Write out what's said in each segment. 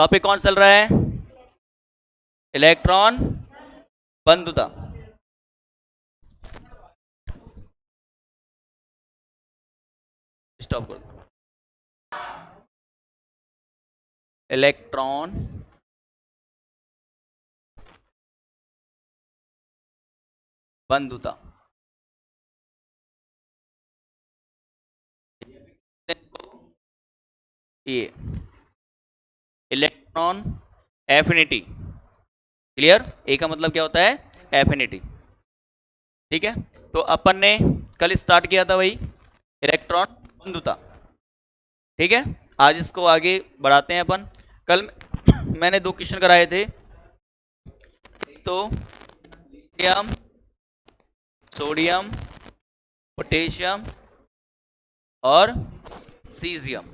Topic कौन चल रहा है? इलेक्ट्रॉन बंधुता। स्टॉप कर दो। इलेक्ट्रॉन बंधुता। ये इलेक्ट्रॉन एफिनिटी। क्लियर? ए का मतलब क्या होता है? एफिनिटी। ठीक है, तो अपन ने कल स्टार्ट किया था वही इलेक्ट्रॉन बंधुता। ठीक है, आज इसको आगे बढ़ाते हैं अपन। कल मैंने 2 क्वेश्चन कराए थे, तो लिथियम, सोडियम, पोटेशियम और सीजियम,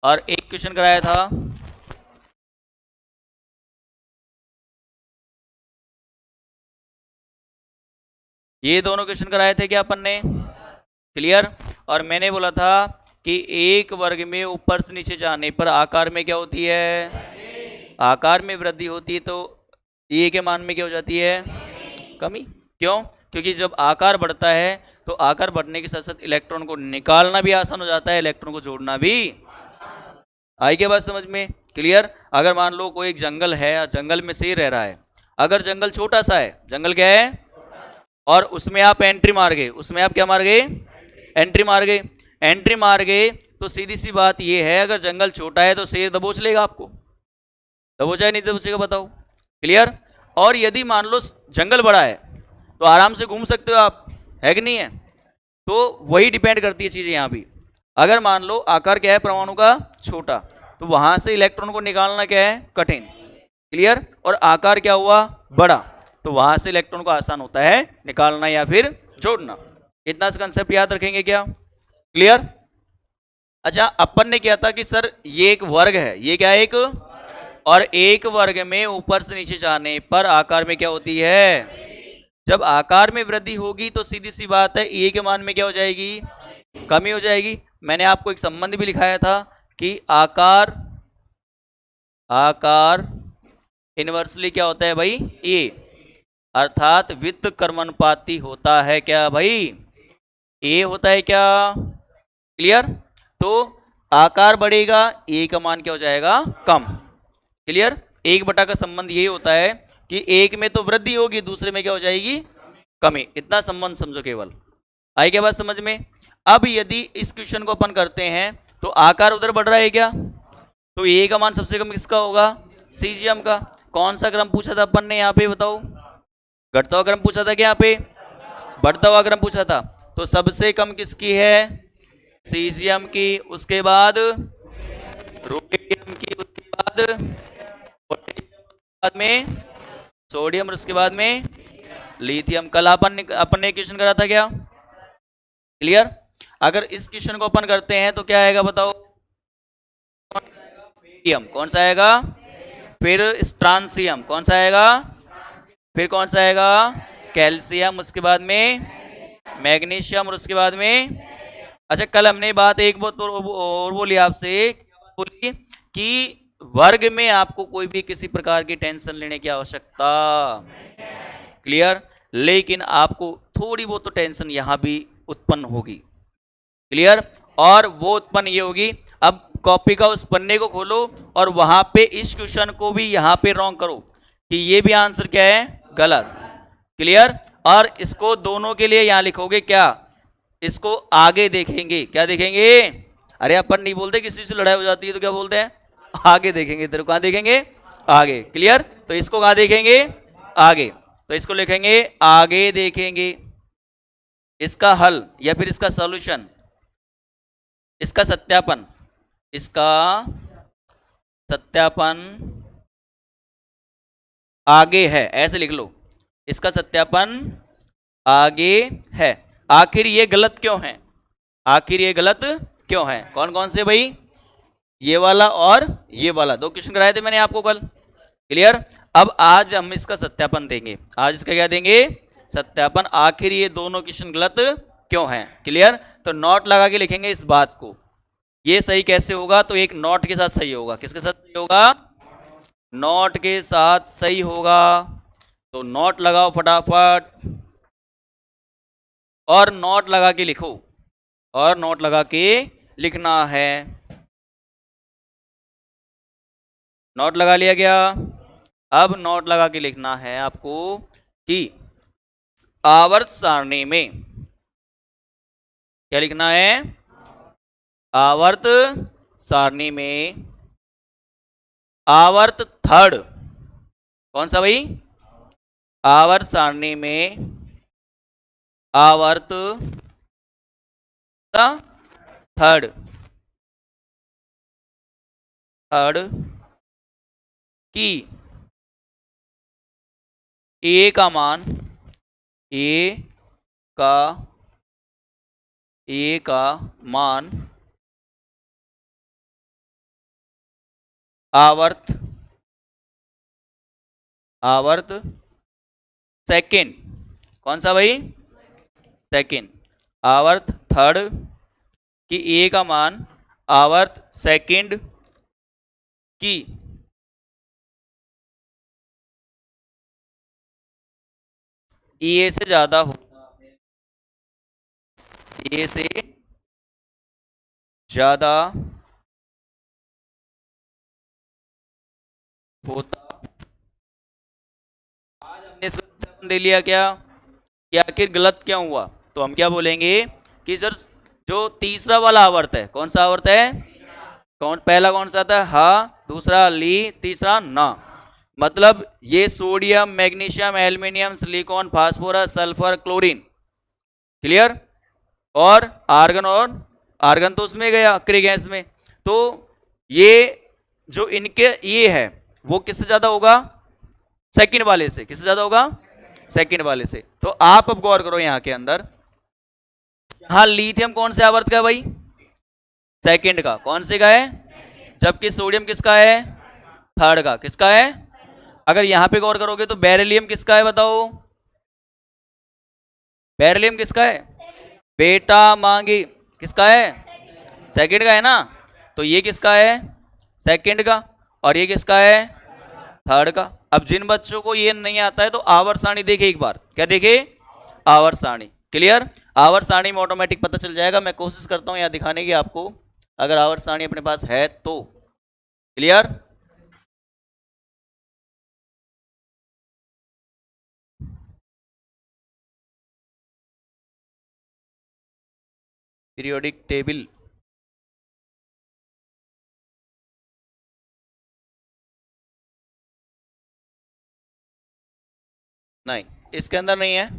और एक क्वेश्चन कराया था ये दोनों क्वेश्चन कराए थे क्या अपन ने? क्लियर? और मैंने बोला था कि एक वर्ग में ऊपर से नीचे जाने पर आकार में क्या होती है? आकार में वृद्धि होती है। तो ए के मान में क्या हो जाती है? कमी। क्यों? क्योंकि जब आकार बढ़ता है तो आकार बढ़ने के साथ साथ इलेक्ट्रॉन को निकालना भी आसान हो जाता है, इलेक्ट्रॉन को जोड़ना भी। आई क्या बात समझ में? क्लियर? अगर मान लो कोई एक जंगल है, जंगल में शेर रह रहा है। अगर जंगल छोटा सा है, जंगल क्या है, और उसमें आप एंट्री मार गए, उसमें आप क्या मार गए? एंट्री मार गए। एंट्री मार गए तो सीधी सी बात ये है, अगर जंगल छोटा है तो शेर दबोच लेगा आपको। दबोचा है नहीं दबोचेगा बताओ? क्लियर? और यदि मान लो जंगल बड़ा है तो आराम से घूम सकते हो आप, है कि नहीं है? तो वही डिपेंड करती है चीजें यहाँ भी। अगर मान लो आकार क्या है परमाणु का? छोटा, तो वहां से इलेक्ट्रॉन को निकालना क्या है? कठिन। क्लियर? और आकार क्या हुआ? बड़ा, तो वहां से इलेक्ट्रॉन को आसान होता है निकालना या फिर जोड़ना। इतना सा कंसेप्ट याद रखेंगे क्या? क्लियर? अच्छा, अपन ने किया था कि सर ये एक वर्ग है, ये क्या है? एक, और एक वर्ग में ऊपर से नीचे जाने पर आकार में क्या होती है? जब आकार में वृद्धि होगी तो सीधी सी बात है ए के मान में क्या हो जाएगी? कमी हो जाएगी। मैंने आपको एक संबंध भी लिखाया था कि आकार इनवर्सली क्या होता है भाई? ए, अर्थात वित्त कर्मानुपाती होता है क्या भाई? ए होता है क्या? क्लियर? तो आकार बढ़ेगा, ए का मान क्या हो जाएगा? कम। क्लियर? एक बटा का संबंध ये होता है कि एक में तो वृद्धि होगी, दूसरे में क्या हो जाएगी? कमी। इतना संबंध समझो केवल। आई क्या बात समझ में? अब यदि इस क्वेश्चन को अपन करते हैं तो आकार उधर बढ़ रहा है क्या? तो ए का मान सबसे कम किसका होगा? सीजियम का। कौन सा क्रम पूछा था अपन ने यहाँ पे बताओ? घटता हुआ क्रम पूछा था क्या? यहाँ पे बढ़ता हुआ क्रम पूछा था। तो सबसे कम किसकी है? सीजियम की। उसके बाद रुबिडियम की, उसके बाद बाद में सोडियम, और उसके बाद में लिथियम। कल अपन ने क्वेश्चन करा था क्या? क्लियर? अगर इस क्वेश्चन को अपन करते हैं तो क्या आएगा बताओ? कौन सा आएगा? फिर स्ट्रांसियम कौन सा आएगा? फिर कौन सा आएगा? कैल्शियम, उसके बाद में मैग्नीशियम, और उसके बाद में। अच्छा, कल हमने बात एक बात और बोली आपसे, बोली कि वर्ग में आपको कोई भी किसी प्रकार की टेंशन लेने की आवश्यकता। क्लियर? लेकिन आपको थोड़ी बहुत तो टेंशन यहां भी उत्पन्न होगी। क्लियर? और वो उत्पन्न ये होगी, अब कॉपी का उस पन्ने को खोलो और वहां पे इस क्वेश्चन को भी यहां पे रॉन्ग करो कि ये भी आंसर क्या है? गलत। क्लियर? और इसको दोनों के लिए यहां लिखोगे क्या? इसको आगे देखेंगे। क्या देखेंगे? अरे अपन नहीं बोलते किसी से लड़ाई हो जाती है तो क्या बोलते हैं? आगे देखेंगे। तेरे को कहां देखेंगे? आगे। क्लियर? तो इसको कहां देखेंगे? आगे। तो इसको लिखेंगे आगे देखेंगे। इसका हल या फिर इसका सॉल्यूशन, इसका सत्यापन, इसका सत्यापन आगे है, ऐसे लिख लो। इसका सत्यापन आगे है। आखिर ये गलत क्यों है? आखिर ये गलत क्यों है? कौन कौन से भाई? ये वाला और ये वाला। 2 क्वेश्चन कराए थे मैंने आपको कल। क्लियर? अब आज हम इसका सत्यापन देंगे। आज इसका क्या देंगे? सत्यापन। आखिर ये दोनों क्वेश्चन गलत क्यों हैं? क्लियर? तो नोट लगा के लिखेंगे इस बात को ये सही कैसे होगा? तो एक नॉट के साथ सही होगा। किसके साथ सही होगा? नॉट के साथ सही होगा। तो नॉट लगाओ फटाफट, और नॉट लगा के लिखो, और नोट लगा के लिखना है। नोट लगा लिया गया। अब नोट लगा के लिखना है आपको कि आवर्त सारणी में क्या लिखना है? आवर्त सारणी में आवर्त थर्ड, कौन सा भाई? आवर्त सारणी में आवर्त थर्ड, थर्ड की ए का मान, ए का मान आवर्त सेकंड, कौन सा भाई? सेकंड। आवर्त थर्ड की ए का मान आवर्त सेकंड की ए से ज्यादा होता है, ए से ज्यादा होता। आज हमने इसका उदाहरण दे लिया क्या कि आखिर गलत क्या हुआ? तो हम क्या बोलेंगे कि सर जो तीसरा वाला आवर्त है, कौन सा आवर्त है? पहला कौन सा था? हा, दूसरा ली, तीसरा ना। मतलब ये sodium, magnesium, aluminium, silicon, phosphorus, sulphur, chlorine, clear, और आर्गन तो उसमें गया अक्रिय गैस में। तो ये जो इनके ये है वो किससे ज्यादा होगा? सेकंड वाले से। किससे ज्यादा होगा? सेकंड वाले से। तो आप अब गौर करो यहां के अंदर, हाँ, लिथियम कौन से आवर्त का है भाई? सेकंड का। कौन से का है? जबकि सोडियम किसका है? थर्ड का। किसका है? अगर यहां पे गौर करोगे तो बेरिलियम किसका है बताओ? बेरिलियम किसका है? बेटा मांगी किसका है? सेकंड का है ना। तो ये किसका है? सेकंड का। और ये किसका है? थर्ड का। अब जिन बच्चों को ये नहीं आता है तो आवर्त सारणी देखे एक बार। क्या देखे? आवर्त सारणी। क्लियर? आवर्त सारणी में ऑटोमेटिक पता चल जाएगा। मैं कोशिश करता हूं यहां दिखाने की आपको, अगर आवर्त सारणी अपने पास है तो। क्लियर? पीरियोडिक टेबल, नहीं इसके अंदर नहीं है।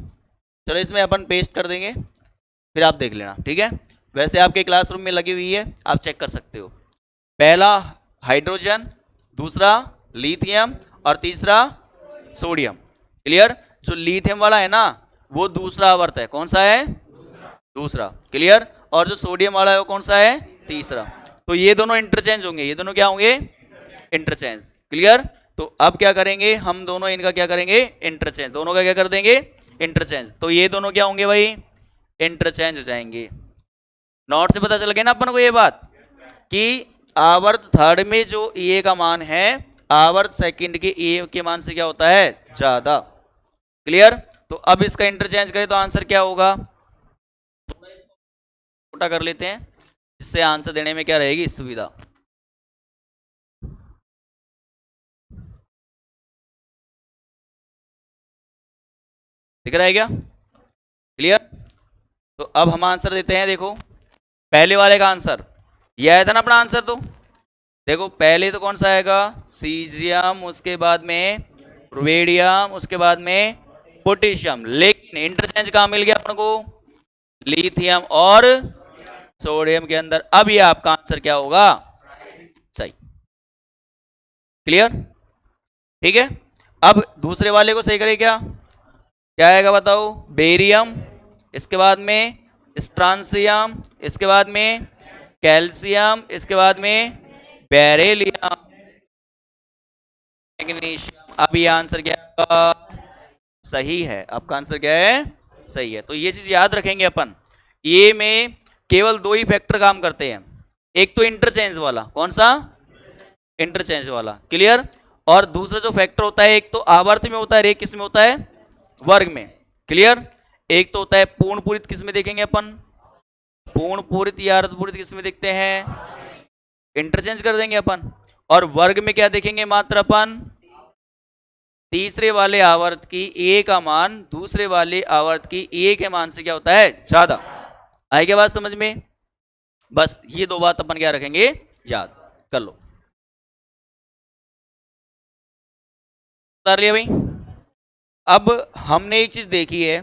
चलो इसमें अपन पेस्ट कर देंगे, फिर आप देख लेना, ठीक है? वैसे आपके क्लासरूम में लगी हुई है, आप चेक कर सकते हो। पहला हाइड्रोजन, दूसरा लिथियम, और तीसरा सोडियम। क्लियर? जो लिथियम वाला है ना वो दूसरा आवर्त है। कौन सा है? दूसरा। क्लियर? और जो सोडियम वाला है वो कौन सा है? तीसरा। तो ये दोनों इंटरचेंज होंगे। ये दोनों क्या होंगे? इंटरचेंज। क्लियर? तो अब क्या करेंगे हम? दोनों इनका क्या करेंगे? इंटरचेंज। दोनों का क्या कर देंगे? इंटरचेंज। तो ये दोनों क्या होंगे भाई? इंटरचेंज हो जाएंगे। नोट से पता चल गया ना अपन को ये बात कि आवर्त थर्ड में जो ए का मान है आवर्त सेकंड के ए के मान से क्या होता है? ज्यादा। क्लियर? तो अब इसका इंटरचेंज करें तो आंसर क्या होगा? छोटा कर लेते हैं, इससे आंसर देने में क्या रहेगी? सुविधा। दिख रहा है क्या? क्लियर? तो अब हम आंसर देते हैं। देखो पहले वाले का आंसर ये आया था ना अपना आंसर। तो देखो पहले तो कौन सा आएगा? सीजियम, उसके बाद में रुबेडियम, उसके बाद में पोटेशियम। लेकिन इंटरचेंज कहां मिल गया अपन को? लिथियम और सोडियम के अंदर। अब ये आपका आंसर क्या होगा? सही। क्लियर? ठीक है। अब दूसरे वाले को सही करें क्या? क्या आएगा बताओ? बेरियम, इसके बाद में स्ट्रांसियम, इसके बाद में कैल्शियम, इसके बाद में बेरिलियम, मैग्नीशियम। अब ये आंसर क्या है? सही है। आपका आंसर क्या है? सही है। तो ये चीज याद रखेंगे अपन। ए में केवल दो ही फैक्टर काम करते हैं। एक तो इंटरचेंज वाला, कौन सा? इंटरचेंज वाला, क्लियर। और दूसरा जो फैक्टर होता है, एक तो आवर्त में होता है, एक किस में होता है? वर्ग में, क्लियर। एक तो होता है पूर्ण पूरित, किस में देखेंगे अपन? पूर्ण पूरित या अर्ध पूरित किस में देखते हैं? इंटरचेंज कर देंगे अपन। और वर्ग में क्या देखेंगे मात्र अपन? तीसरे वाले आवर्त की ए का मान दूसरे वाले आवर्त की ए के मान से क्या होता है? ज्यादा। आई क्या बात समझ में? बस ये दो बात अपन क्या रखेंगे? याद कर लो। उतार लिया भाई। अब हमने एक चीज देखी है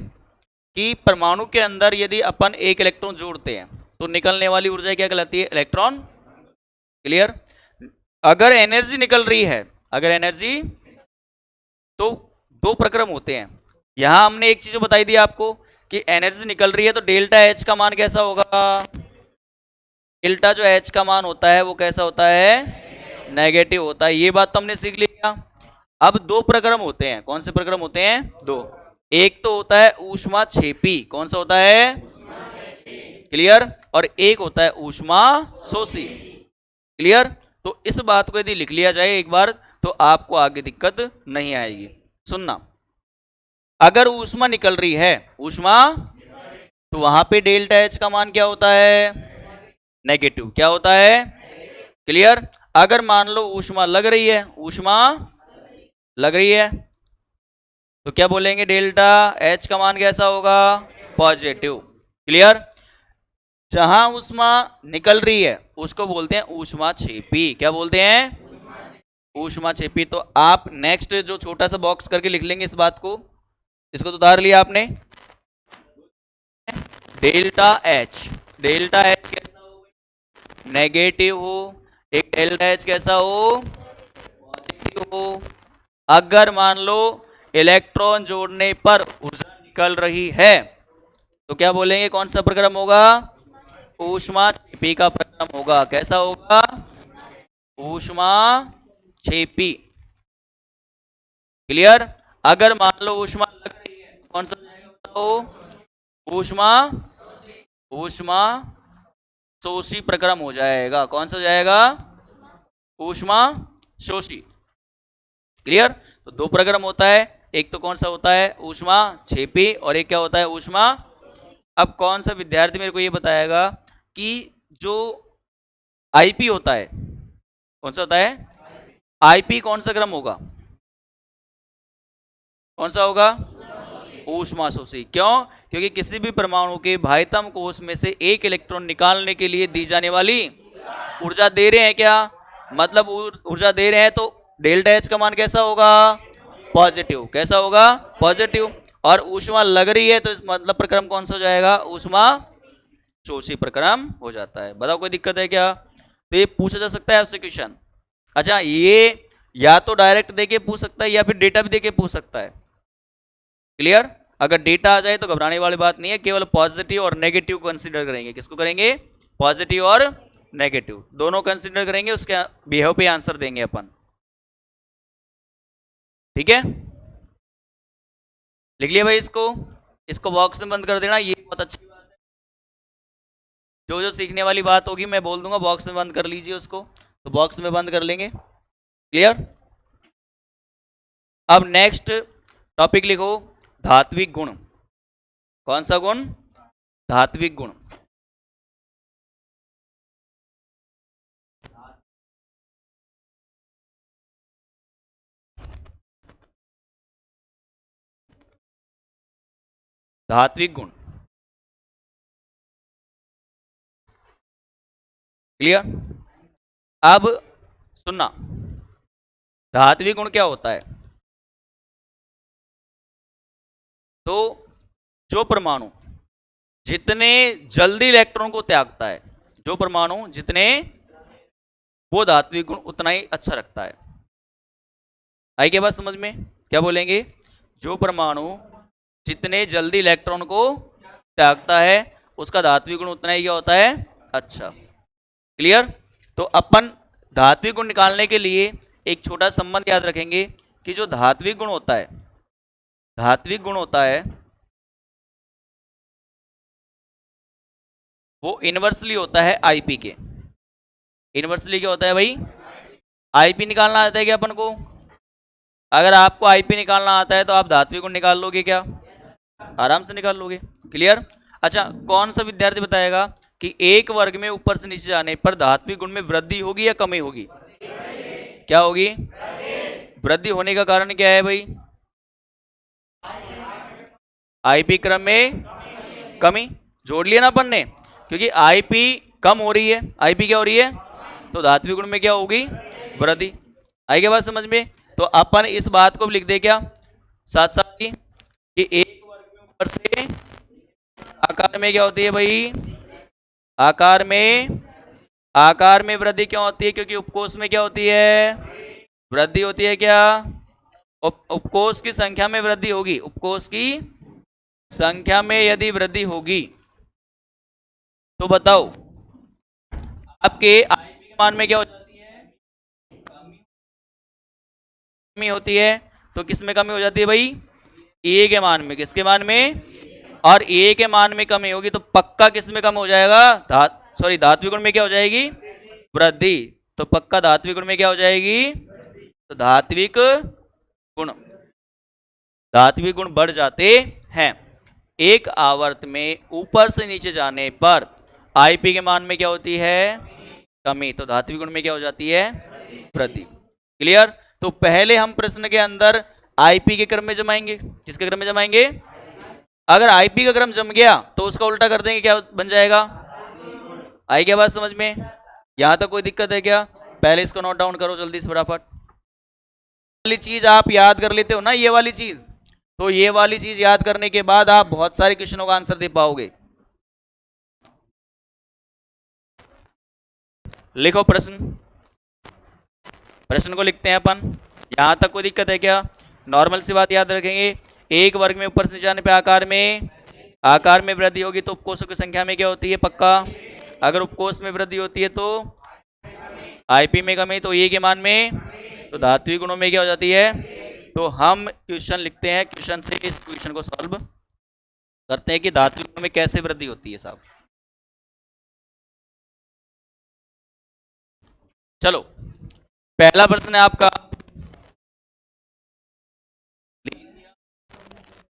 कि परमाणु के अंदर यदि अपन एक इलेक्ट्रॉन जोड़ते हैं तो निकलने वाली ऊर्जा क्या कहलाती है? Electron, clear. अगर एनर्जी निकल रही है, अगर एनर्जी, तो दो प्रक्रम होते हैं। यहां हमने एक चीज बताई दी आपको कि एनर्जी निकल रही है तो डेल्टा एच का मान कैसा होगा? डेल्टा जो एच का मान होता है वो कैसा होता है? नेगेटिव होता है। ये बात तो हमने सीख लिया। अब दो प्रक्रम होते हैं। कौन से प्रक्रम होते हैं? दो। एक तो होता है ऊष्मा छेपी, कौन सा होता है? क्लियर। और एक होता है ऊष्मा शोषी, क्लियर। तो इस बात को यदि लिख लिया जाए एक बार तो आपको आगे दिक्कत नहीं आएगी। सुनना, अगर ऊष्मा निकल रही है, ऊष्मा, तो वहां पे डेल्टा एच का मान क्या होता है? नेगेटिव। क्या होता है? क्लियर। अगर मान लो ऊष्मा लग रही है, ऊष्मा लग रही है, तो क्या बोलेंगे? डेल्टा एच का मान कैसा होगा? Positive, clear. जहां ऊष्मा निकल रही है उसको बोलते हैं ऊष्मा छेपी। क्या बोलते हैं? ऊष्मा छेपी। तो आप नेक्स्ट जो छोटा सा बॉक्स करके लिख लेंगे इस बात को, इसको तो उतार लिया आपने। डेल्टा एच, डेल्टा एच कैसा हो? नेगेटिव हो। एक डेल्टा एच कैसा हो? पॉजिटिव हो। अगर मान लो इलेक्ट्रॉन जोड़ने पर ऊर्जा निकल रही है तो क्या बोलेंगे? कौन सा प्रक्रम होगा? ऊष्मा छेपी का प्रक्रम होगा। कैसा होगा? ऊष्मा छेपी, क्लियर। अगर मान लो ऊष्मा लग रही है तो कौन सा जाएगा बताओ? ऊष्मा, ऊष्मा शोषी प्रक्रम हो जाएगा। कौन सा जाएगा? ऊष्मा शोषी, क्लियर। तो दो प्रक्रम होता है, एक तो कौन सा होता है? ऊष्मा छेपी, और एक क्या होता है? ऊष्मा। अब कौन सा विद्यार्थी मेरे को ये बताएगा कि जो आईपी होता है, कौन सा होता है? आईपी कौन सा क्रम होगा? कौन सा होगा? ऊष्मा शोषी। क्यों? क्योंकि किसी भी परमाणु के बाह्यतम कोश में से एक इलेक्ट्रॉन निकालने के लिए दी जाने वाली ऊर्जा दे रहे हैं क्या? मतलब ऊर्जा दे रहे हैं तो डेल्टा एच का मान कैसा होगा? पॉजिटिव। कैसा होगा? पॉजिटिव। और ऊष्मा लग रही है तो इस मतलब प्रक्रम कौन सा हो जाएगा? ऊष्मा शोषी प्रक्रम हो जाता है। बताओ कोई दिक्कत है क्या? तो ये पूछा जा सकता है आपसे क्वेश्चन। अच्छा, ये या तो डायरेक्ट देके पूछ सकता है या फिर डेटा भी देके पूछ सकता है, क्लियर। अगर डेटा आ जाए तो घबराने वाली बात नहीं है, केवल पॉजिटिव और नेगेटिव कंसीडर करेंगे। किसको करेंगे? पॉजिटिव और नेगेटिव दोनों कंसीडर करेंगे, उसके बिहेव पे आंसर देंगे अपन, ठीक है। लिख लिया भाई इसको, इसको बॉक्स में बंद कर देना। ये बहुत अच्छी बात है, जो जो सीखने वाली बात होगी मैं बोल दूंगा बॉक्स में बंद कर लीजिए उसको, तो बॉक्स में बंद कर लेंगे, क्लियर। अब नेक्स्ट टॉपिक लिखो, धात्विक गुण। कौन सा गुण? धात्विक गुण। धात्विक गुण, क्लियर। अब सुनना, धात्विक गुण क्या होता है? तो जो परमाणु जितने जल्दी इलेक्ट्रॉन को त्यागता है, जो परमाणु जितने, वो धात्विक गुण उतना ही अच्छा रखता है। आई क्या बात समझ में? क्या बोलेंगे? जो परमाणु जितने जल्दी इलेक्ट्रॉन को त्यागता है उसका धात्विक गुण उतना ही क्या होता है? अच्छा, क्लियर। तो अपन धात्विक गुण निकालने के लिए एक छोटा संबंध याद रखेंगे कि जो धात्विक गुण होता है, धात्विक गुण होता है वो इनवर्सली होता है आईपी के। इनवर्सली क्या होता है भाई? आईपी निकालना आता है क्या अपन को? अगर आपको आईपी निकालना आता है तो आप धात्विक गुण निकाल लोगे क्या? आराम से निकाल लोगे। क्लियर? अच्छा, कौन सा विद्यार्थी बताएगा कि एक वर्ग में ऊपर से नीचे जाने पर धात्विक गुण में वृद्धि होगी या कमी होगी? क्या होगी? वृद्धि होने का कारण क्या है भाई? आईपी क्रम में कमी। जोड़ लिया ना अपन ने, क्योंकि आईपी कम हो रही है, आईपी क्या हो रही है, तो धात्विक गुण में क्या होगी? वृद्धि। आई क्या बात समझ में? तो अपन इस बात को भी लिख दे क्या साथ साथ ही कि एक वर्ग में ऊपर से आकार में क्या होती है भाई? आकार में वृद्धि क्यों होती है? क्योंकि उपकोष में क्या होती है? वृद्धि होती है क्या? उपकोष की संख्या में वृद्धि होगी। उपकोष की संख्या में यदि वृद्धि होगी तो बताओ आपके आईपी के मान में क्या हो जाती है? कमी होती है। तो किस में कमी हो जाती है भाई? ए के मान में। किसके मान में? और ए के मान में कमी होगी तो पक्का किस में कम हो जाएगा? धात्विक गुण में क्या हो जाएगी? वृद्धि। तो पक्का धात्विक गुण में क्या हो जाएगी? तो धात्विक गुण बढ़ जाते हैं। एक आवर्त में ऊपर से नीचे जाने पर आईपी के मान में क्या होती है? कमी। तो धात्विक गुण में क्या हो जाती है? वृद्धि। क्लियर? तो पहले हम प्रश्न के अंदर आईपी के क्रम में जमाएंगे। किसके क्रम में जमाएंगे? अगर आईपी का क्रम जम गया तो उसका उल्टा कर देंगे, क्या बन जाएगा? आई क्या बात समझ में? यहां तक कोई दिक्कत है क्या? पहले इसको नोट डाउन करो जल्दी से फटाफट। वाली चीज आप याद कर लेते हो ना, ये वाली चीज, तो ये वाली चीज याद करने के बाद आप बहुत सारे क्वेश्चनों का आंसर दे पाओगे। लिखो प्रश्न को लिखते हैं अपन। यहां तक कोई दिक्कत है क्या? नॉर्मल सी बात याद रखेंगे, एक वर्ग में ऊपर से नीचे जाने पे आकार में वृद्धि होगी तो उपकोषों की संख्या में क्या होती है? पक्का। अगर उपकोष में वृद्धि होती है तो आईपी में कमी, तो ए के मान में, तो धात्विक गुणों में क्या हो जाती है? तो हम क्वेश्चन लिखते हैं, क्वेश्चन से इस क्वेश्चन को सॉल्व करते हैं कि धात्विक गुणों में कैसे वृद्धि होती है साहब। चलो, पहला प्रश्न है आपका,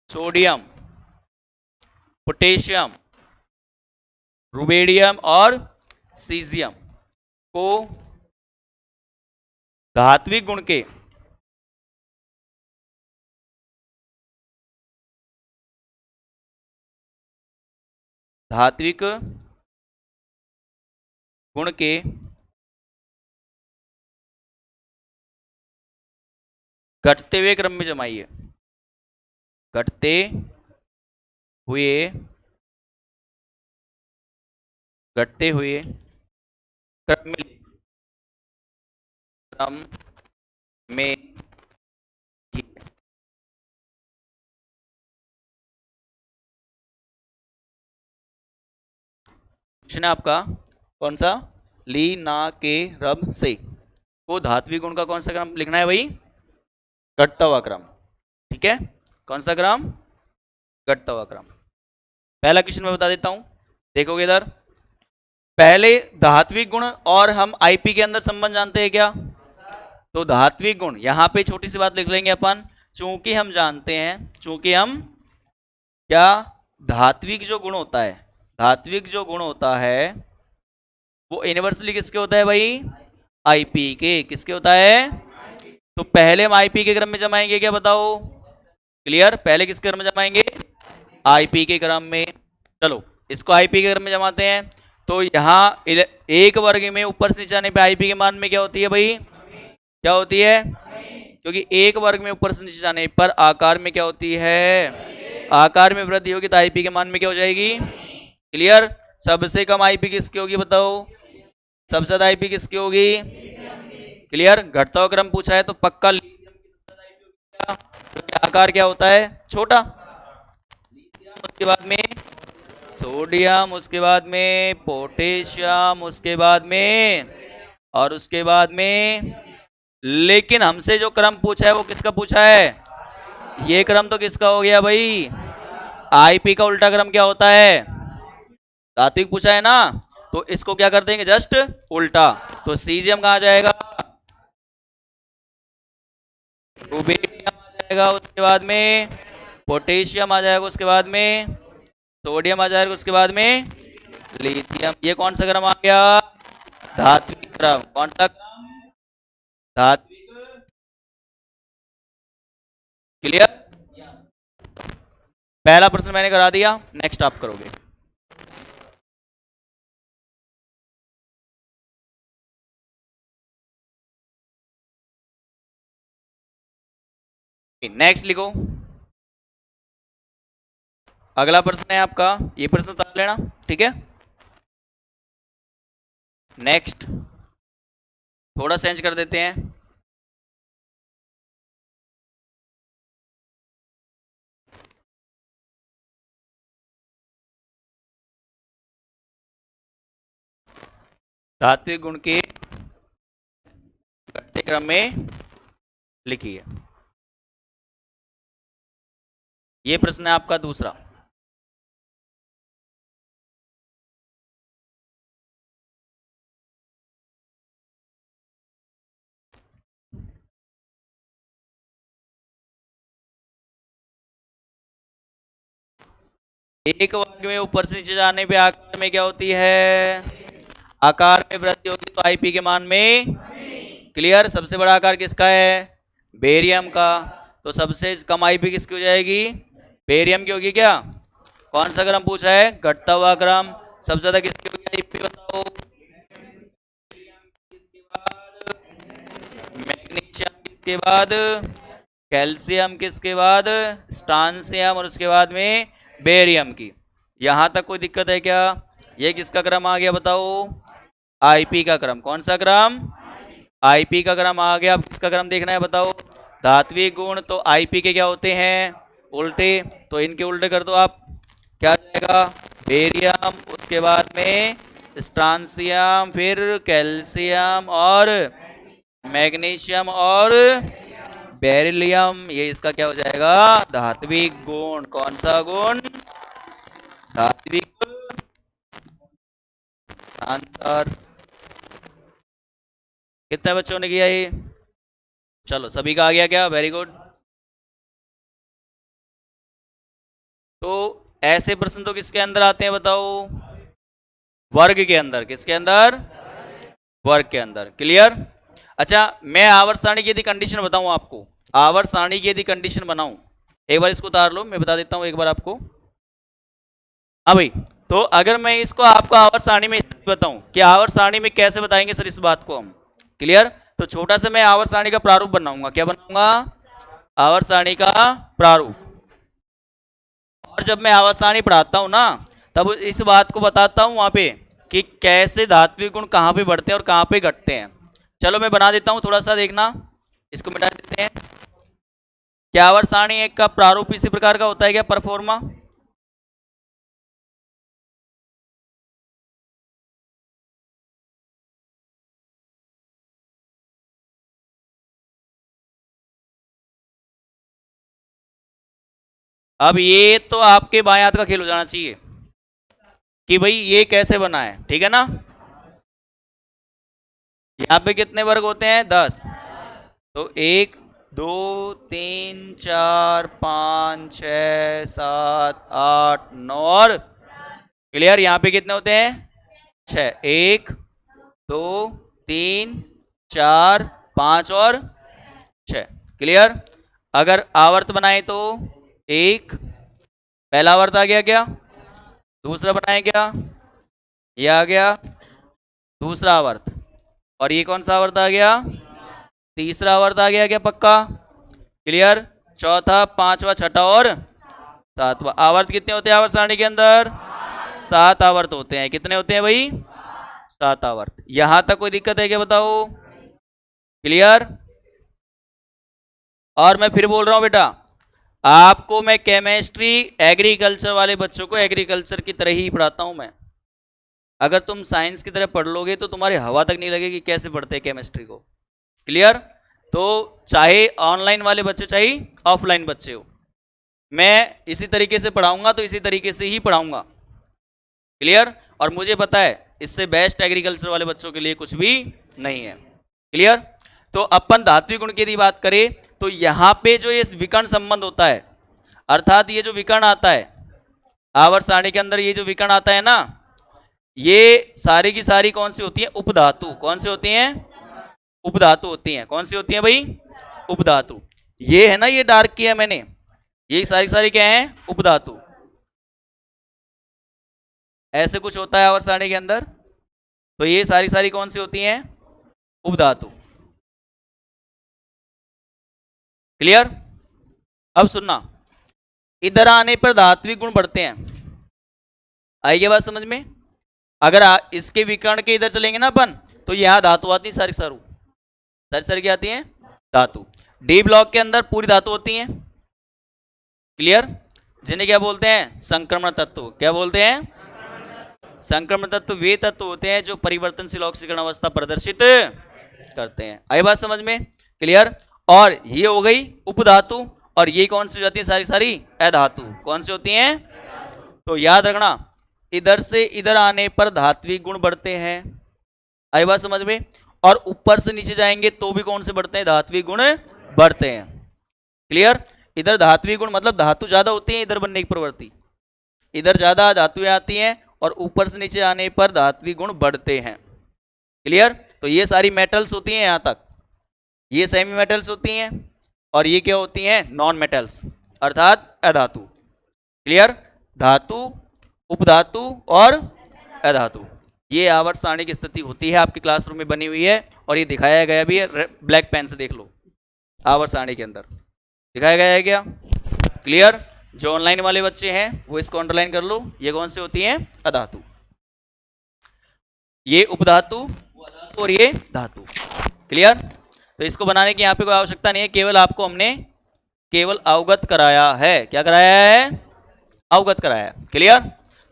सोडियम, पोटेशियम, रुबेडियम और सीजियम को धात्विक गुण के घटते हुए क्रम में जमाइए। घटते हुए क्रम में क्वेश्चन है आपका कौन सा? ली ना के रब से को धात्विक गुण का कौन सा क्रम लिखना है भाई? घटता हुआ क्रम। ठीक है, कौन सा क्रम? घटता हुआ क्रम। पहला क्वेश्चन मैं बता देता हूं, देखोगे इधर। पहले धात्विक गुण और हम आईपी के अंदर संबंध जानते हैं क्या? तो धात्विक गुण, यहां पे छोटी सी बात लिख लेंगे अपन, चूंकि हम जानते हैं, चूंकि हम क्या, धात्विक जो गुण होता है वो इनवर्सली किसके होता है भाई? आईपी के। किसके होता है? तो पहले हम आईपी के क्रम में जमाएंगे, क्या बताओ? क्लियर? पहले किस क्रम में जमाएंगे? आईपी के क्रम में। चलो इसको आईपी के क्रम में जमाते हैं। तो यहाँ एक वर्ग में ऊपर से नीचे आने पे आईपी के मान में क्या होती है भाई? क्या होती है? क्योंकि एक वर्ग में ऊपर से नीचे जाने पर आकार में क्या होती है? आकार में वृद्धि होगी तो आईपी के मान में क्या हो जाएगी? क्लियर? सबसे कम आईपी किसकी होगी बताओ? सबसे ज्यादा आईपी किसकी होगी? क्लियर? घटता हुआ क्रम पूछा है तो पक्का आकार क्या होता है? छोटा। उसके बाद में सोडियम, उसके बाद में पोटेशियम, उसके बाद में और उसके बाद में, लेकिन हमसे जो क्रम पूछा है वो किसका पूछा है? ये क्रम तो किसका हो गया भाई? आईपी का उल्टा क्रम क्या होता है? धात्विक पूछा है ना, तो इसको क्या कर देंगे, जस्ट उल्टा। तो सीजियम कहाँ जाएगा, रुबिडियम आ जाएगा, उसके बाद में पोटेशियम आ जाएगा, उसके बाद में सोडियम आ जाएगा, उसके बाद में लिथियम। ये कौन सा क्रम आ गया, धात्विक क्रम। कौन सा क्रम, धात्विक। क्लियर, पहला प्रश्न मैंने करा दिया, नेक्स्ट आप करोगे। नेक्स्ट लिखो, अगला प्रश्न है आपका, ये प्रश्न उतार लेना, ठीक है। नेक्स्ट थोड़ा चेंज कर देते हैं। धात्विक गुण के घटते क्रम में लिखिए। ये प्रश्न है आपका दूसरा। एक वाक्य में ऊपर से नीचे जाने पे आकार में क्या होती है, आकार में वृद्धि होती, तो आईपी के मान में। क्लियर, सबसे बड़ा आकार किसका है, बेरियम का। तो सबसे कम आईपी किसकी हो जाएगी, बेरियम की होगी। क्या, कौन सा क्रम पूछा है, घटता हुआ क्रम। सबसे ज्यादा किसकी होगी आईपी, बताओ। मैग्नीशियम, किसके बाद कैल्शियम, किसके बाद स्ट्रांसियम, और उसके बाद में बेरियम की। यहां तक कोई दिक्कत है क्या, ये किसका क्रम आ गया बताओ, आईपी का क्रम। कौन सा क्रम, आईपी का क्रम आ गया। अब किसका क्रम देखना है बताओ, धात्विक गुण। तो आईपी के क्या होते हैं, उल्टे। तो इनके उल्टे कर दो आप, क्या जाएगा, बेरियम, उसके बाद में स्ट्रांसियम, फिर कैल्शियम और मैग्नीशियम और बेरिलियम। ये इसका क्या हो जाएगा, धात्विक गुण। कौन सा गुण, धात्विक। आंसर कितने बच्चों ने किया ये, चलो सभी का आ गया क्या, वेरी गुड। तो ऐसे प्रश्न तो किसके अंदर आते हैं बताओ, वर्ग के अंदर। किसके अंदर, वर्ग के अंदर। क्लियर। अच्छा, मैं आवर्त सारणी की यदि कंडीशन बताऊं आपको, आवर्त सारणी की यदि कंडीशन बनाऊं, एक बार इसको उतार लो, मैं बता देता हूं एक बार आपको। हाँ भाई, तो अगर मैं इसको आपको आवर्त सारणी में बताऊं कि आवर्त सारणी में कैसे बताएंगे सर इस बात को हम। क्लियर। तो छोटा सा मैं आवर्त सारणी का प्रारूप बनाऊंगा। क्या बनाऊंगा, आवर्त सारणी का प्रारूप। और जब मैं आवर्त सारणी पढ़ाता हूं ना, तब इस बात को बताता हूं वहां पे कि कैसे धात्विक गुण कहां पे बढ़ते हैं और कहां पे घटते हैं। चलो मैं बना देता हूं, थोड़ा सा देखना, इसको मिटा देते हैं। क्या आवर्त सारणी एक का प्रारूप इसी प्रकार का होता है क्या, परफॉर्मा। अब ये तो आपके बाएं हाथ का खेल हो जाना चाहिए कि भाई ये कैसे बना है, ठीक है ना। यहाँ पे कितने वर्ग होते हैं, 10। तो 1 2 3 4 5 6 7 8 9 और क्लियर। यहाँ पे कितने होते हैं, 6। 1 2 3 4 5 और 6। क्लियर। अगर आवर्त बनाए तो एक, पहला आवर्त आ गया क्या, दूसरा बनाए क्या, ये आ गया दूसरा आवर्त, और ये कौन सा आवर्त आ गया, तीसरा आवर्त आ गया क्या, पक्का। क्लियर। चौथा, पांचवा, छठा और सातवां। आवर्त कितने होते हैं आवर्त सारणी के अंदर, 7 आवर्त होते हैं। कितने होते हैं भाई, 7 आवर्त। यहां तक कोई दिक्कत है क्या बताओ, क्लियर। और मैं फिर बोल रहा हूं बेटा, आपको मैं केमिस्ट्री एग्रीकल्चर वाले बच्चों को एग्रीकल्चर की तरह ही पढ़ाता हूं मैं। अगर तुम साइंस की तरह पढ़ लोगे तो तुम्हारी हवा तक नहीं लगेगी कैसे पढ़ते हैं केमिस्ट्री को। क्लियर। तो चाहे ऑनलाइन वाले बच्चे चाहे ऑफलाइन बच्चे हो, मैं इसी तरीके से पढ़ाऊंगा, तो इसी तरीके से ही पढ़ाऊंगा। क्लियर। और मुझे पता है इससे बेस्ट एग्रीकल्चर वाले बच्चों के लिए कुछ भी नहीं है। क्लियर? तो अपन धात्विक गुण की यदि बात करें तो यहां पे जो ये विकर्ण संबंध होता है, अर्थात ये जो विकर्ण आता है आवर्त सारणी के अंदर, ये जो विकर्ण आता है ना, ये सारी की सारी कौन सी होती है? उपधातु। कौन सी होती हैं? उपधातु होती हैं। कौन सी होती हैं भाई? उपधातु। ये है ना, ये डार्क किया मैंने, ये सारी सारी क्या है? उपधातु। ऐसे कुछ होता है आवर्त सारणी के अंदर, तो ये सारी सारी कौन सी होती हैं? उपधातु। क्लियर? अब सुनना, इधर आने पर धात्विक गुण बढ़ते हैं। आई ये बात समझ में? अगर इसके विकर्ण के इधर चलेंगे ना अपन, तो यहां धातु आती है सारी सारू, सारी सारी क्या आती है? धातु। डी ब्लॉक के अंदर पूरी धातु होती हैं। क्लियर? जिन्हें क्या बोलते हैं? संक्रमण तत्व। क्या बोलते हैं? संक्रमण तत्व वे तत्व होते हैं जो परिवर्तनशील ऑक्सीकरण अवस्था प्रदर्शित करते हैं। आई बात समझ में? क्लियर? और ये हो गई उपधातु, और ये कौन सी हो जाती है? सारी सारी अधातु। कौन सी होती हैं? तो याद रखना, इधर से इधर आने पर धात्विक गुण बढ़ते हैं। आई बात समझ में? और ऊपर से नीचे जाएंगे तो भी कौन से बढ़ते हैं? धात्विक गुण बढ़ते हैं। क्लियर? इधर धात्विक गुण मतलब धातु ज्यादा होती है इधर बनने की प्रवृत्ति, इधर ज्यादा धातुएं आती हैं, और ऊपर से नीचे आने पर धात्विक गुण बढ़ते हैं। क्लियर? तो ये सारी मेटल्स होती हैं यहां तक, ये सेमी मेटल्स होती हैं, और ये क्या होती हैं? नॉन मेटल्स, अर्थात अधातु। क्लियर? धातु, उपधातु और अधातु, ये आवर्त सारणी की स्थिति होती है, आपके क्लासरूम में बनी हुई है, और ये दिखाया गया भी है, ब्लैक पेन से देख लो, आवर्त सारणी के अंदर दिखाया गया है क्या? क्लियर? जो ऑनलाइन वाले बच्चे हैं वो इसको अंडरलाइन कर लो। ये कौन सी होती हैं? अधातु। ये उपधातु और ये धातु। क्लियर? तो इसको बनाने की यहाँ पे कोई आवश्यकता नहीं है, केवल आपको हमने केवल अवगत कराया है। क्या कराया है? अवगत कराया। क्लियर?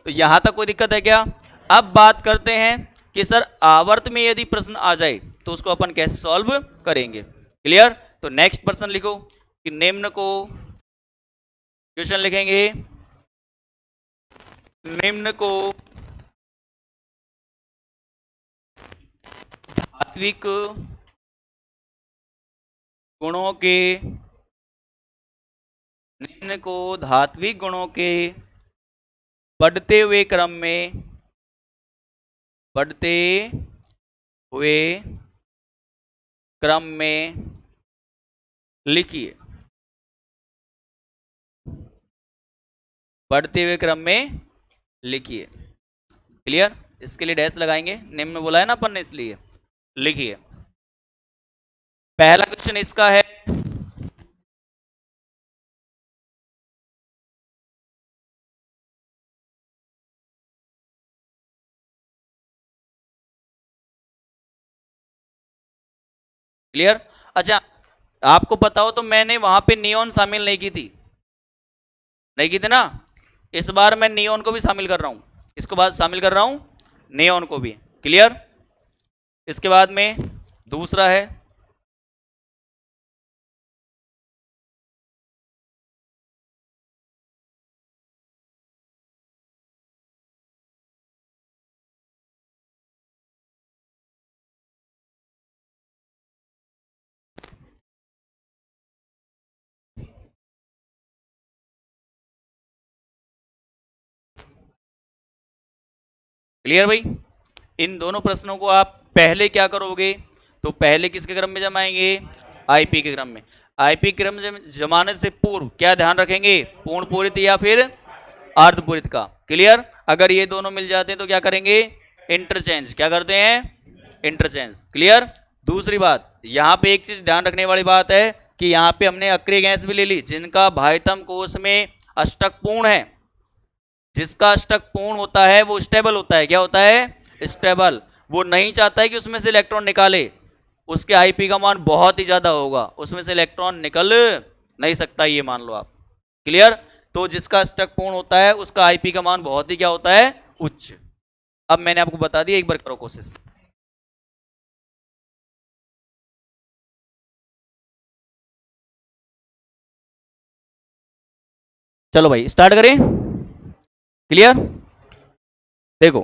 तो यहां तक कोई दिक्कत है क्या? अब बात करते हैं कि सर आवर्त में यदि प्रश्न आ जाए तो उसको अपन कैसे सॉल्व करेंगे। क्लियर? तो नेक्स्ट प्रश्न लिखो कि निम्न को, क्वेश्चन लिखेंगे, निम्न को धात्विक गुणों के, निम्न को धात्विक गुणों के बढ़ते हुए क्रम में, बढ़ते हुए क्रम में लिखिए। बढ़ते हुए क्रम में लिखिए। क्लियर? इसके लिए डैश लगाएंगे, निम्न बोला है ना अपन ने, इसलिए लिखिए। पहला क्वेश्चन इसका है, क्लियर? अच्छा, आपको पता हो तो मैंने वहां पे नियॉन शामिल नहीं की थी, नहीं की थी ना? इस बार मैं नियॉन को भी शामिल कर रहा हूं, इसको बाद शामिल कर रहा हूं नियॉन को भी। क्लियर? इसके बाद में दूसरा है, क्लियर भाई? इन दोनों प्रश्नों को आप पहले क्या करोगे? तो पहले किसके क्रम में जमाएंगे? आईपी के क्रम में। आईपी क्रम जमाने से पूर्व क्या ध्यान रखेंगे? पूर्ण पूरित या फिर अर्धपूरित का। क्लियर? अगर ये दोनों मिल जाते हैं तो क्या करेंगे? इंटरचेंज। क्या करते हैं? इंटरचेंज। क्लियर? दूसरी बात, यहां पे एक चीज ध्यान रखने वाली बात है कि यहां पे हमने अक्रिय गैस भी ले ली जिनका भाइतम कोश में अष्टक पूर्ण है। जिसका अष्टक पूर्ण होता है वो स्टेबल होता है। क्या होता है? स्टेबल। वो नहीं चाहता है कि उसमें से इलेक्ट्रॉन निकाले, उसके आईपी का मान बहुत ही ज्यादा होगा, उसमें से इलेक्ट्रॉन निकल नहीं सकता, ये मान लो आप। क्लियर? तो जिसका अष्टक पूर्ण होता है उसका आईपी का मान बहुत ही क्या होता है? उच्च। अब मैंने आपको बता दिया, एक बार करो कोशिश। चलो भाई स्टार्ट करें। क्लियर? देखो,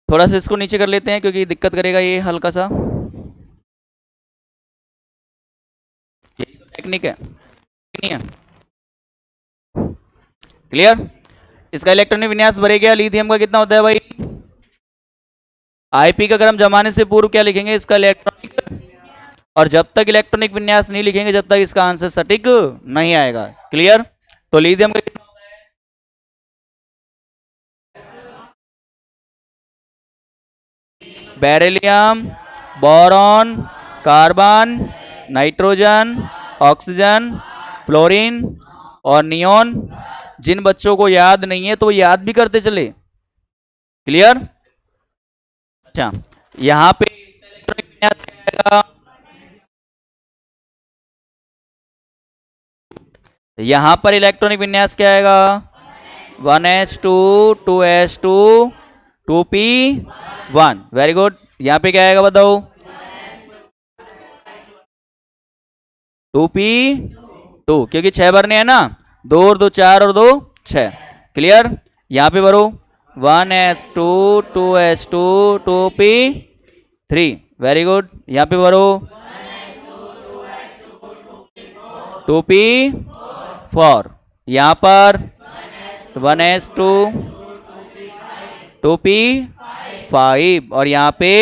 थोड़ा सा इसको नीचे कर लेते हैं क्योंकि दिक्कत करेगा ये हल्का सा। यही तो टेक्निक है, नहीं है? क्लियर? इसका इलेक्ट्रॉनिक विन्यास भरेगा लिथियम का कितना होता है भाई? आईपी का क्रम जमाने से पूर्व क्या लिखेंगे? इसका इलेक्ट्रॉनिक, और जब तक इलेक्ट्रॉनिक विन्यास नहीं लिखेंगे जब तक इसका आंसर सटीक नहीं आएगा। क्लियर? तो लिथियम का कितना होता है? Beryllium, boron, carbon, nitrogen, oxygen, fluorine और नियोन। जिन बच्चों को याद नहीं है तो वो याद भी करते चले। क्लियर? अच्छा, यहां पे इलेक्ट्रॉनिक विन्यास क्या आएगा? यहां पर इलेक्ट्रॉनिक विन्यास क्या आएगा? 1s2 2s2 2p1। Very good. यहां पे क्या आएगा बताओ? 2p2, क्योंकि 6 भरने हैं ना, 2 और 2 4 और 2 6। क्लियर? यहां पे भरो 1s2 2s2 2p3। Very good. यहां पे भरो 2p4। यहां पर 1s2 2p5 और यहां पे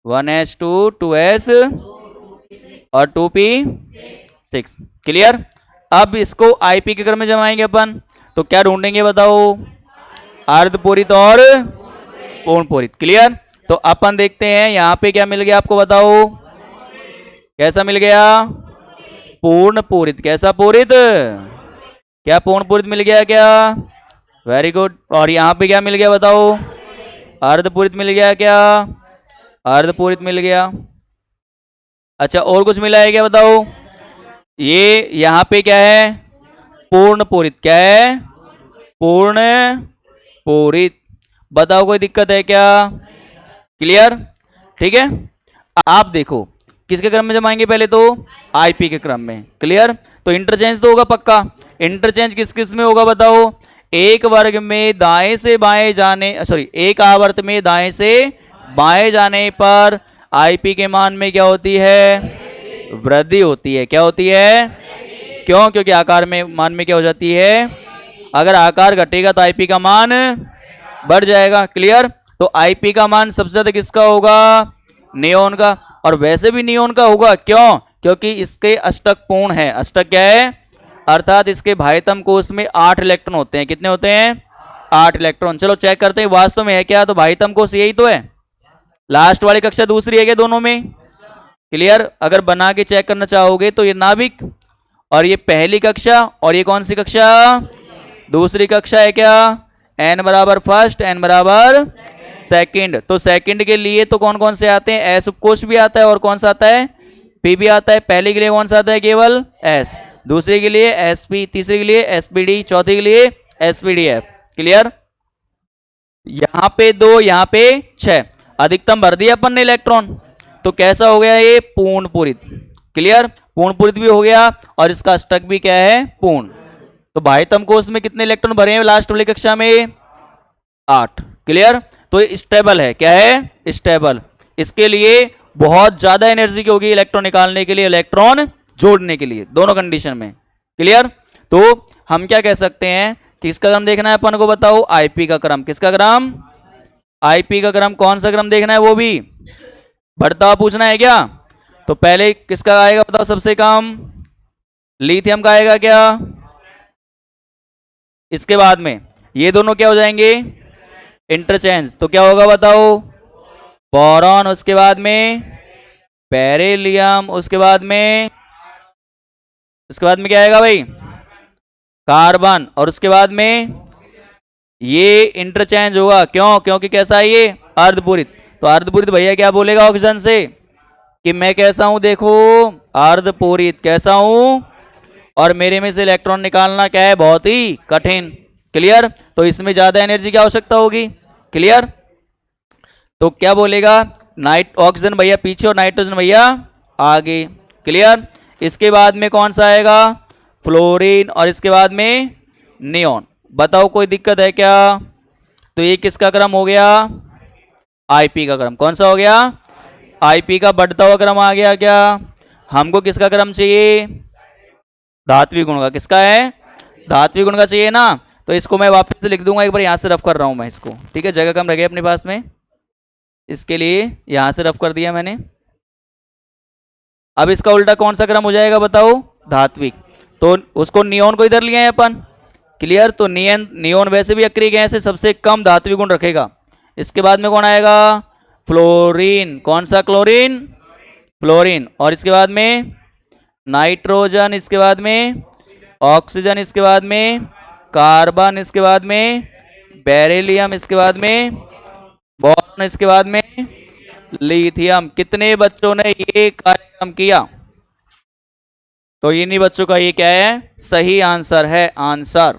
1s2 2s और 2p6। क्लियर? अब इसको आईपी के क्रम में जमाएंगे अपन, तो क्या ढूंढेंगे बताओ? अर्धपूरित और पूर्ण पूरित। क्लियर? तो अपन देखते हैं यहां पे क्या मिल गया आपको बताओ? कैसा मिल गया? पूर्ण पूरित। कैसा पूरित? क्या पूर्ण पूरित मिल गया क्या? Very good. और यहां पे क्या मिल गया बताओ? अर्धपूरित मिल गया क्या? अर्धपूरित मिल गया। अच्छा, और कुछ मिला है क्या बताओ? ये यहां पे क्या है? पूर्ण पूरित। क्या है? पूर्ण पूरित। बताओ कोई दिक्कत है क्या? क्लियर? ठीक है। आप देखो किसके क्रम में जमाएंगे? पहले तो आईपी के क्रम में। क्लियर? तो इंटरचेंज तो होगा पक्का। इंटरचेंज किस किस में होगा बताओ? एक वर्ग में दाएं से बाएं जाने, सॉरी, एक आवर्त में दाएं से बाएं जाने पर आईपी के मान में क्या होती है? वृद्धि होती है। क्या होती है? क्यों? क्योंकि आकार में मान में क्या हो जाती है? अगर आकार घटेगा तो आईपी का मान बढ़ जाएगा। क्लियर? तो आईपी का मान सबसे ज्यादा किसका होगा? नियोन का। और वैसे भी नियोन का होगा। क्यों? क्योंकि इसके अष्टक पूर्ण है। अष्टक क्या है? अर्थात इसके भाइतम कोष में 8 इलेक्ट्रॉन होते हैं। कितने होते हैं? 8 इलेक्ट्रॉन। चलो चेक करते हैं वास्तव में है क्या। तो भाइतम कोष यही तो है। लास्ट वाली कक्षा दूसरी है क्या दोनों में? क्लियर? अगर बना के चेक करना चाहोगे तो ये नाभिक, और ये पहली कक्षा, और ये कौन सी कक्षा? दूसरी कक्षा है क्या? n बराबर फर्स्ट, n बराबर सेकंड। तो सेकंड के लिए तो कौन कौन से आते हैं? एस उपकोष भी आता है, और कौन सा आता है? पी भी आता है। पहले के लिए कौन सा आता है? केवल एस। दूसरे के लिए एसपी, तीसरे के लिए एसपीडी, चौथे के लिए एसपीडीएफ। क्लियर? यहां पे 2, यहां पे 6, अधिकतम भर दिया अपन ने इलेक्ट्रॉन। तो कैसा हो गया ये? पूर्ण पूरित। क्लियर? पूर्ण पूरित भी हो गया, और इसका अष्टक भी क्या है? पूर्ण। तो भाइतम कोष में कितने इलेक्ट्रॉन भरे हैं लास्ट वाली कक्षा में? 8। क्लियर? तो ये स्टेबल है। क्या है? स्टेबल। इसके लिए बहुत ज्यादा एनर्जी की होगी इलेक्ट्रॉन निकालने के लिए, इलेक्ट्रॉन जोड़ने के लिए, दोनों कंडीशन में। क्लियर? तो हम क्या कह सकते हैं? किसका क्रम देखना है अपन को बताओ? आईपी का क्रम। किसका क्रम? आईपी का क्रम। कौन सा क्रम देखना है? वो भी बढ़ता हुआ पूछना है क्या? तो पहले किसका आएगा बताओ? सबसे कम लिथियम का आएगा क्या? इसके बाद में ये दोनों क्या हो जाएंगे? इंटरचेंज। तो क्या होगा बताओ? बोरॉन, उसके बाद में बेरिलियम, उसके बाद में क्या आएगा भाई? कार्बन, और उसके बाद में ये इंटरचेंज होगा। क्यों? क्योंकि कैसा है ये? अर्धपूरित। तो अर्धपूरित भैया क्या बोलेगा ऑक्सीजन से कि मैं कैसा हूं? देखो, अर्धपूरित। कैसा हूं? और मेरे में से इलेक्ट्रॉन निकालना क्या है? बहुत ही कठिन। क्लियर? तो इसमें ज्यादा एनर्जी की आवश्यकता होगी। क्लियर? तो क्या बोलेगा? ऑक्सीजन भैया पीछे और नाइट्रोजन भैया आगे। क्लियर? इसके बाद में कौन सा आएगा? फ्लोरीन, और इसके बाद में नियोन। बताओ कोई दिक्कत है क्या? तो ये किसका क्रम हो गया? आईपी का क्रम। कौन सा हो गया? आईपी का बढ़ता हुआ क्रम आ गया क्या? हमको किसका क्रम चाहिए? धात्विक गुण का। किसका है? धात्विक गुण का चाहिए ना। तो इसको मैं वापस से लिख दूंगा, एक बार यहां से रफ कर रहा हूं मैं इसको, ठीक है, जगह कम रह गई अपने पास में, इसके लिए यहां से रफ कर दिया मैंने। अब इसका उल्टा कौन सा क्रम हो जाएगा बताओ? धात्विक। तो उसको नियोन को इधर लिया है अपन, क्लियर। तो नियोन वैसे भी अक्रिय गैस है, सबसे कम धात्विक गुण रखेगा। इसके बाद में कौन आएगा? फ्लोरीन। कौन सा क्लोरीन? फ्लोरीन। और इसके बाद में नाइट्रोजन, इसके बाद में ऑक्सीजन, इसके बाद में कार्बन, इसके बाद में बेरिलियम, इसके बाद में बोरॉन, इसके बाद में लिथियम। कितने बच्चों ने ये कार्यक्रम किया? तो इन्हीं बच्चों का ये क्या है? सही आंसर है, आंसर।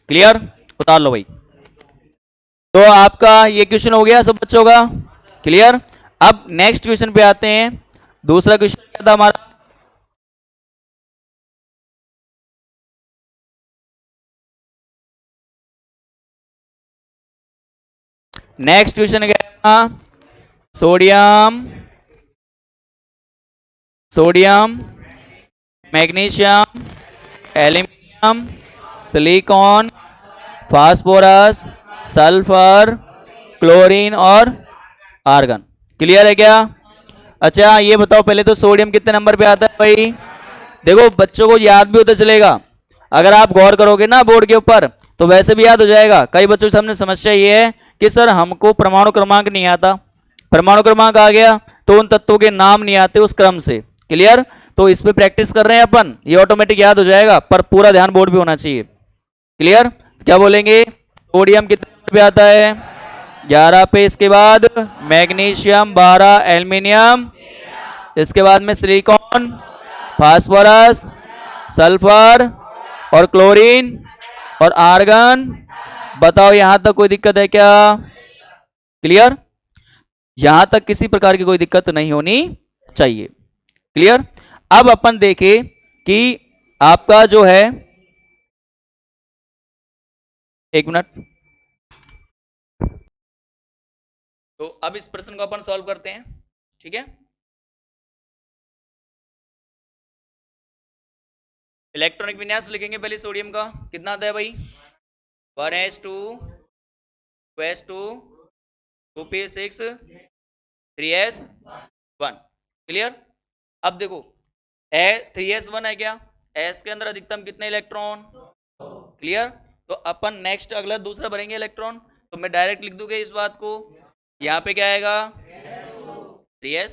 क्लियर? उतार लो भाई। तो आपका ये क्वेश्चन हो गया सब बच्चों का, क्लियर। अब नेक्स्ट क्वेश्चन पे आते हैं। दूसरा क्वेश्चन क्या था हमारा? नेक्स्ट क्वेश्चन क्या था? Sodium, sodium, magnesium, aluminium, silicon, phosphorus, sulphur, chlorine और आर्गन। क्लियर है क्या? अच्छा ये बताओ पहले तो सोडियम कितने नंबर पे आता है भाई? देखो बच्चों को याद भी होता चलेगा, अगर आप गौर करोगे ना बोर्ड के ऊपर तो वैसे भी याद हो जाएगा। कई बच्चों के सामने समस्या ये है कि सर हमको परमाणु क्रमांक नहीं आता, परमाणु क्रमांक आ गया तो उन तत्वों के नाम नहीं आते उस क्रम से। क्लियर? तो इस पे प्रैक्टिस कर रहे हैं अपन, ये ऑटोमेटिक याद हो जाएगा, पर पूरा ध्यान बोर्ड पे होना चाहिए। क्लियर? क्या बोलेंगे? सोडियम कितने नंबर पे आता है? 11 पे। इसके बाद मैग्नीशियम 12, एल्यूमिनियम, इसके बाद में सिलिकॉन, फास्फोरस, सल्फर और क्लोरीन और आर्गन। बताओ यहां तक कोई दिक्कत है क्या? क्लियर? यहां तक किसी प्रकार की कोई दिक्कत नहीं होनी चाहिए। क्लियर? अब अपन देखें कि आपका जो है, एक मिनट, तो अब इस प्रश्न को अपन सॉल्व करते हैं, ठीक है। इलेक्ट्रॉनिक विन्यास लिखेंगे पहले सोडियम का। कितना आता है भाई? 1s2, 2s2, 2p6, 3s1। Clear? अब देखो 3s1 है क्या? s के अंदर अधिकतम कितने इलेक्ट्रॉन? क्लियर? तो अपन नेक्स्ट अगला दूसरा भरेंगे इलेक्ट्रॉन, तो मैं डायरेक्ट लिख दूंगा इस बात को। यहाँ पे क्या आएगा? 3s।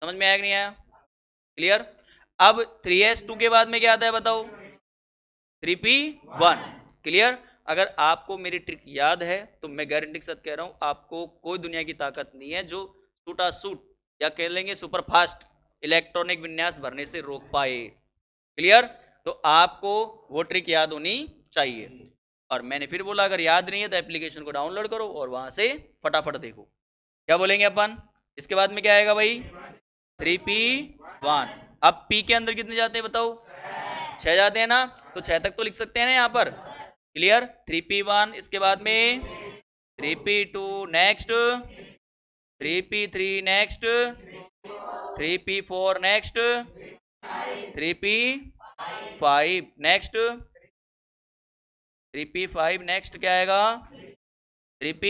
समझ में आया कि नहीं आया? क्लियर? अब 3s2 के बाद में क्या आता है बताओ? 3p1। क्लियर? अगर आपको मेरी ट्रिक याद है तो मैं गारंटी के साथ कह रहा हूं आपको कोई दुनिया की ताकत नहीं है जो सूटा सूट या कह लेंगे सुपर फास्ट इलेक्ट्रॉनिक विन्यास भरने से रोक पाए। क्लियर? तो आपको वो ट्रिक याद होनी चाहिए। और मैंने फिर बोला अगर याद नहीं है तो एप्लीकेशन को डाउनलोड करो और वहां से फटाफट देखो। क्या बोलेंगे अपन? इसके बाद में क्या आएगा भाई? 3p1। अब p के अंदर कितने जाते हैं बताओ? 6 जाते हैं ना, तो 6 तक तो लिख सकते हैं ना यहाँ पर। क्लियर? 3p1, इसके बाद में 3p2 next, 3p3 next, 3p4 next, 3p5 next, 3p5 next क्या आएगा? 3p।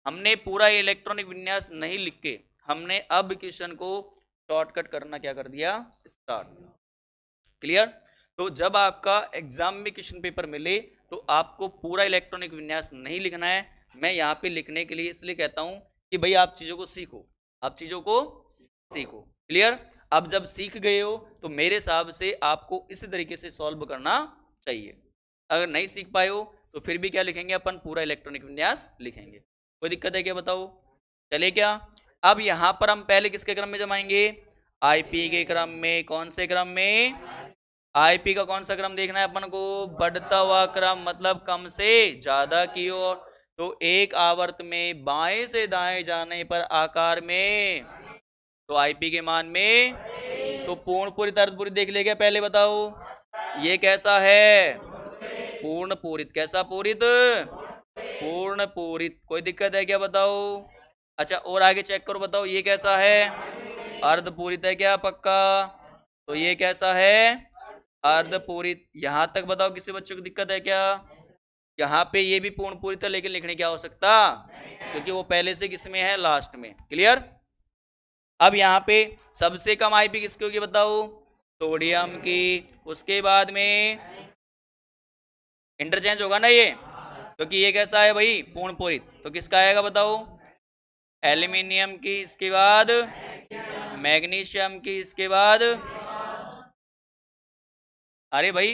हमने पूरा इलेक्ट्रॉनिक विन्यास नहीं लिख के हमने अब क्वेश्चन को शॉर्टकट करना क्या कर दिया? स्टार्ट। क्लियर? तो जब आपका एग्जाम में क्वेश्चन पेपर मिले तो आपको पूरा इलेक्ट्रॉनिक विन्यास नहीं लिखना है। मैं यहाँ पे लिखने के लिए इसलिए कहता हूँ कि भाई आप चीजों को सीखो, आप चीजों को सीखो। क्लियर? अब जब सीख गए हो तो मेरे हिसाब से आपको इसी तरीके से सॉल्व करना चाहिए। अगर नहीं सीख पाए हो तो फिर भी क्या लिखेंगे अपन? पूरा इलेक्ट्रॉनिक विन्यास लिखेंगे। कोई दिक्कत है क्या बताओ? चले क्या? अब यहां पर हम पहले किसके क्रम में जमाएंगे? आईपी के क्रम में। कौन से क्रम में? आईपी का कौन सा क्रम देखना है अपन को? बढ़ता हुआ क्रम, मतलब कम से ज्यादा की ओर। तो एक आवर्त में बाएं से दाएं जाने पर आकार में, तो आईपी के मान में, तो पूर्ण पूरी, अर्धपूरी देख लेगा पहले बताओ ये कैसा है? पूर्ण पूरित। कैसा पूरित? पूर्ण पूरित। कोई दिक्कत है क्या बताओ? अच्छा और आगे चेक करो, बताओ ये कैसा है? अर्धपूरित है क्या? पक्का। तो ये कैसा है? अर्धपूरित। यहां तक बताओ किसी बच्चों को दिक्कत है क्या? यहाँ पे ये भी पूर्ण पूरित है लेकिन लिखने की आवश्यकता, क्योंकि वो पहले से किस में है? लास्ट में। क्लियर। अब यहाँ पे सबसे कम आईपी किसकी होगी बताओ? सोडियम की। उसके बाद में इंटरचेंज होगा ना ये, क्योंकि ये कैसा है भाई? पूर्ण पूरित। तो किसका आएगा बताओ? एल्यूमिनियम की। इसके बाद मैग्नीशियम की। इसके बाद अरे भाई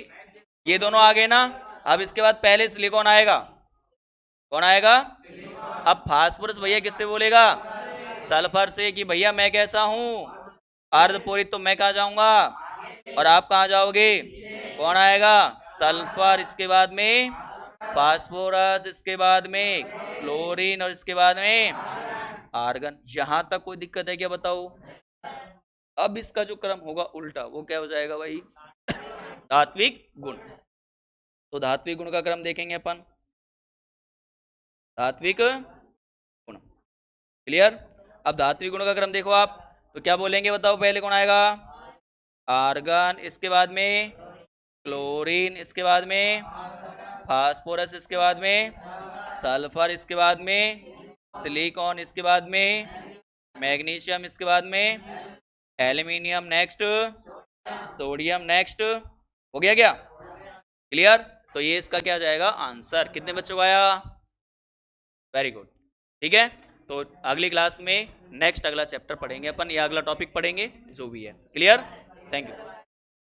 ये दोनों आ गए ना। अब इसके बाद पहले सिलिकॉन आएगा। कौन आएगा? अब फास्फोरस भैया किससे बोलेगा? सल्फर से। कि भैया मैं कैसा हूं? अर्धपूरित। तो मैं कहा जाऊंगा और आप कहा जाओगे? कौन आएगा? सल्फर। इसके बाद में फास्फोरस। इसके बाद में क्लोरीन। और इसके बाद में आर्गन। यहां तक कोई दिक्कत है क्या बताओ? अब इसका जो क्रम होगा उल्टा, वो क्या हो जाएगा भाई? धात्विक गुण। तो धात्विक गुण का क्रम देखेंगे अपन। धात्विक गुण। क्लियर। अब धात्विक गुण का क्रम देखो आप, तो क्या बोलेंगे बताओ? पहले कौन आएगा? आर्गन। इसके बाद में क्लोरीन। इसके बाद में फास्फोरस। इसके बाद में सल्फर। इसके बाद में सिलिकॉन। इसके बाद में मैग्नीशियम। इसके बाद में एल्यूमिनियम। Next sodium. नेक्स्ट हो गया क्या? क्लियर। तो ये इसका क्या जाएगा? आंसर। कितने बच्चों को आया? Very good. ठीक है। तो अगली क्लास में नेक्स्ट अगला चैप्टर पढ़ेंगे अपन, या अगला टॉपिक पढ़ेंगे जो भी है। क्लियर। Thank you.